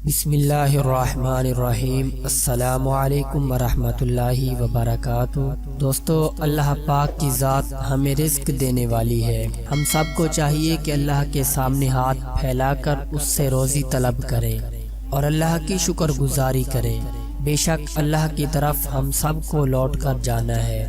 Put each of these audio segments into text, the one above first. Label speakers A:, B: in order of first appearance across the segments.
A: بسم اللہ الرحمن الرحیم۔ السلام علیکم ورحمۃ اللہ وبرکاتہ۔ دوستو، اللہ پاک کی ذات ہمیں رزق دینے والی ہے۔ ہم سب کو چاہیے کہ اللہ کے سامنے ہاتھ پھیلا کر اس سے روزی طلب کریں اور اللہ کی شکر گزاری کریں۔ بے شک اللہ کی طرف ہم سب کو لوٹ کر جانا ہے۔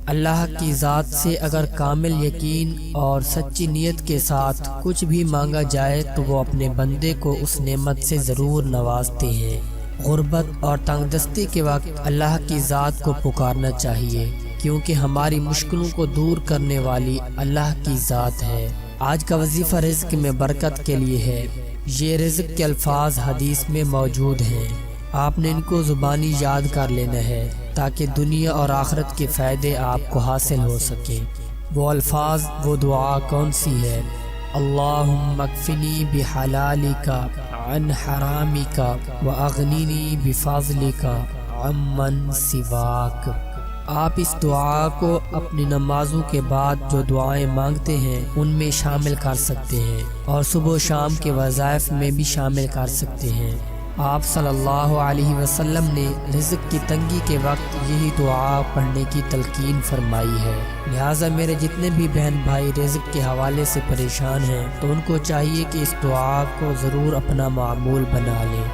A: اللہ کی ذات سے اگر کامل یقین اور سچی نیت کے ساتھ کچھ بھی مانگا جائے تو وہ اپنے بندے کو اس نعمت سے ضرور نوازتے ہیں۔ غربت اور تنگ دستی کے وقت اللہ کی ذات کو پکارنا چاہیے، کیونکہ ہماری مشکلوں کو دور کرنے والی اللہ کی ذات ہے۔ آج کا وظیفہ رزق میں برکت کے لیے ہے۔ یہ رزق کے الفاظ حدیث میں موجود ہیں، آپ نے ان کو زبانی یاد کر لینا ہے تاکہ دنیا اور آخرت کے فائدے آپ کو حاصل ہو سکیں۔ وہ الفاظ، وہ دعا کون سی ہے؟ اللہم اکفنی بحلالک عن حرامک واغننی بفضلک عمن سواک۔ آپ اس دعا کو اپنی نمازوں کے بعد جو دعائیں مانگتے ہیں ان میں شامل کر سکتے ہیں، اور صبح و شام کے وظائف میں بھی شامل کر سکتے ہیں۔ آپ صلی اللہ علیہ وسلم نے رزق کی تنگی کے وقت یہی دعا پڑھنے کی تلقین فرمائی ہے۔ لہٰذا میرے جتنے بھی بہن بھائی رزق کے حوالے سے پریشان ہیں تو ان کو چاہیے کہ اس دعا کو ضرور اپنا معمول بنا لیں۔